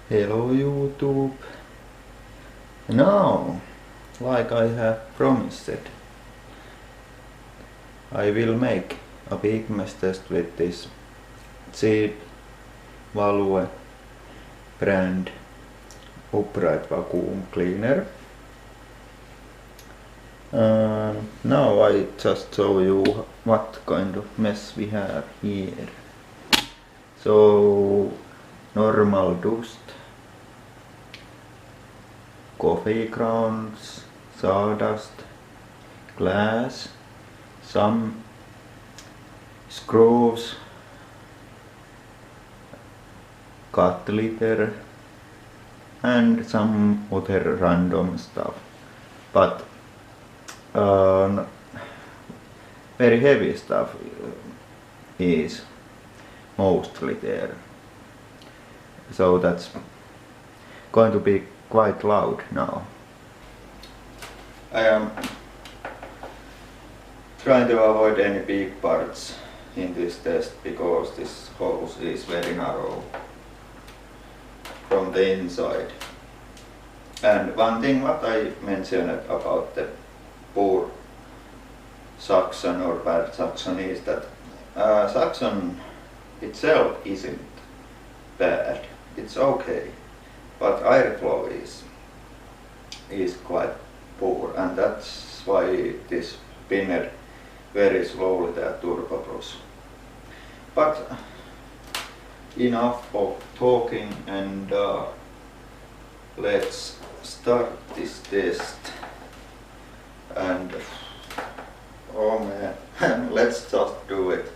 Hello YouTube. Now, like I have promised, I will make a big mess test with this cheap Value brand upright vacuum cleaner. Now I just show you what kind of mess we have here. So normal dust, coffee grounds, sawdust, glass, some screws, cut litter, and some other random stuff. But very heavy stuff is mostly there. So that's going to be quite loud now. I am trying to avoid any big parts in this test because this hose is very narrow from the inside. And one thing what I mentioned about the poor suction or bad suction is that suction itself isn't bad, it's okay, but airflow is quite poor, and that's why this spinner very slowly that turbo brush. But enough of talking, and let's start this test. And oh man, let's just do it.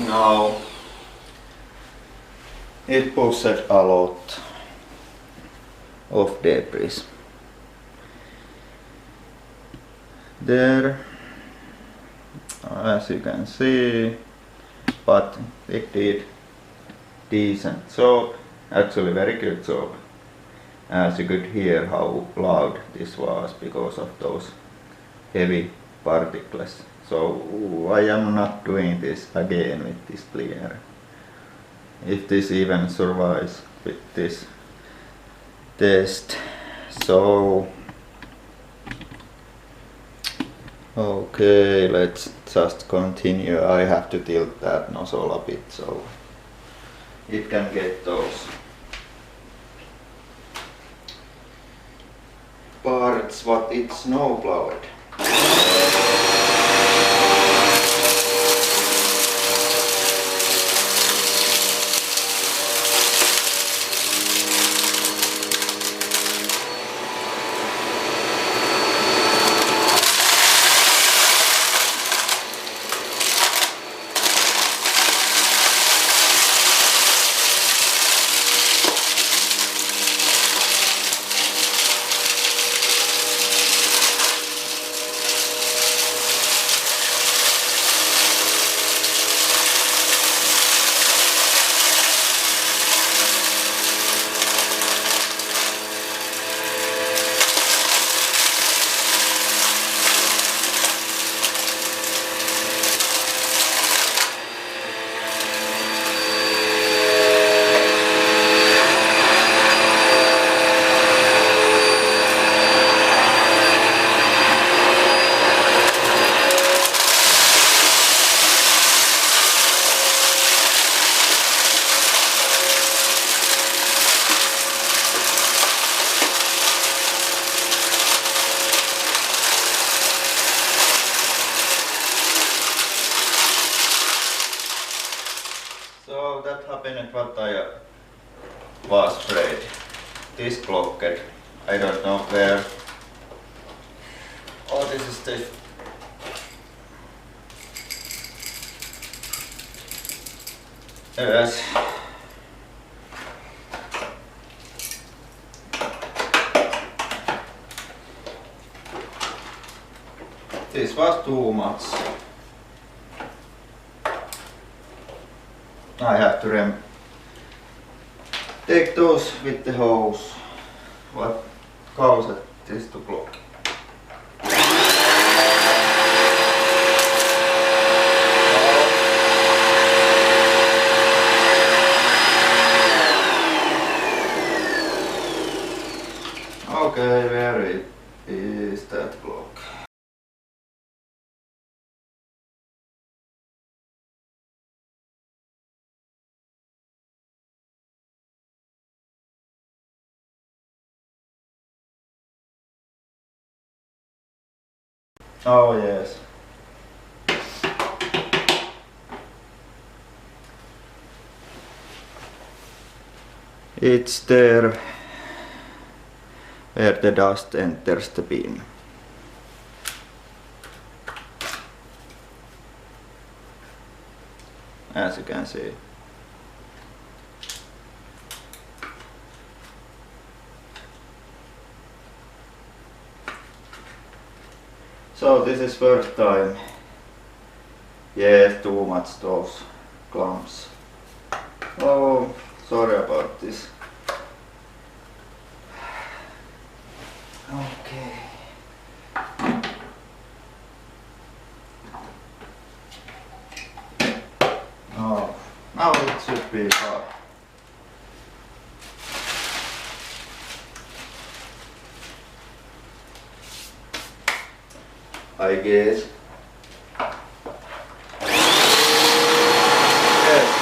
Now it pushed a lot of debris there, as you can see, but it did decent job, actually very good job, as you could hear how loud this was because of those heavy particles. So I am not doing this again with this cleaner, if this even survives with this test. So okay, let's just continue. I have to tilt that nozzle a bit so it can get those parts what it's snow plowed. So that happened what I was frayed. This blockade, I don't know where. Oh, this is the yes. This was too much. I have to take those with the hose. What caused this to block? Okay, where is that block? Oh yes. It's there where the dust enters the bin. As you can see. So this is first time. Yes, too much those clumps. Oh, sorry about this. Okay. Oh, now it should be fine. I guess. Yes.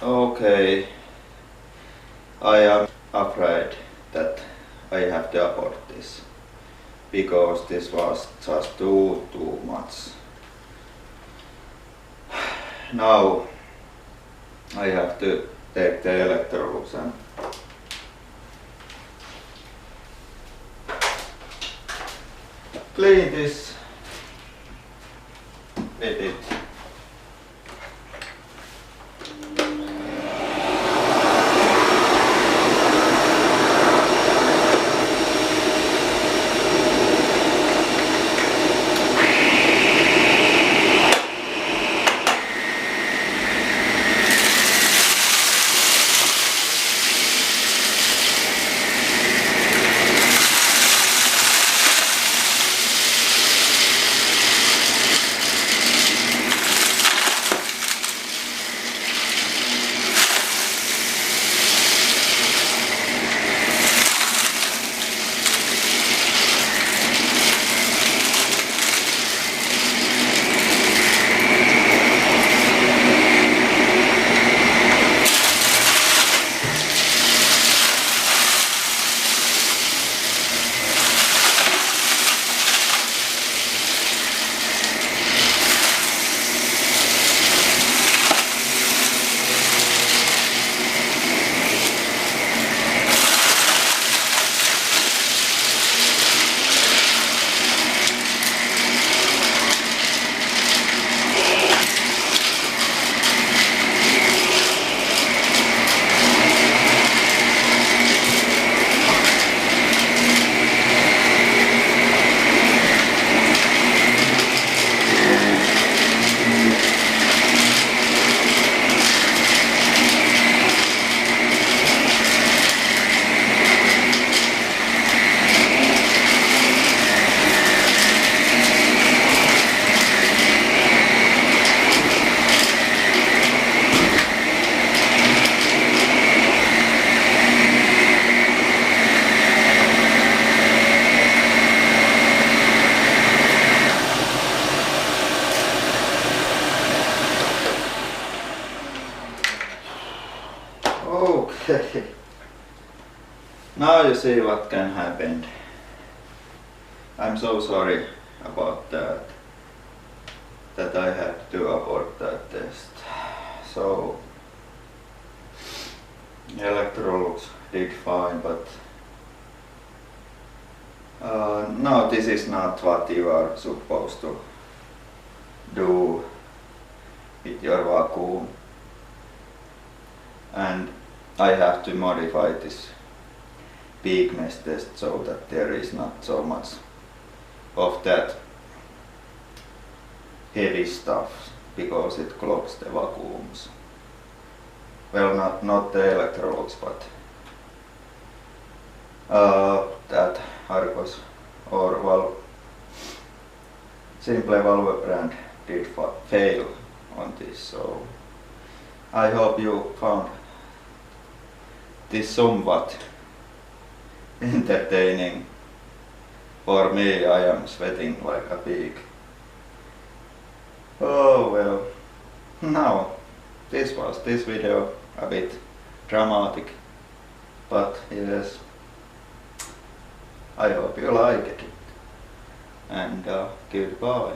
Okay, I am afraid that I have to abort this because this was just too much. Now I have to take the electrodes and clean this with it. see what can happen. I'm so sorry about that I had to abort that test. So electrodes did fine, but no, this is not what you are supposed to do with your vacuum, and I have to modify this weakness test so that there is not so much of that heavy stuff, because it clogs the vacuums. Well, not the electrodes, but that Argos or valve, Simple Valve brand did fail on this. So I hope you found this somewhat entertaining. For me, I am sweating like a pig. Oh well, now this was this video, a bit dramatic, but yes, I hope you liked it, and goodbye.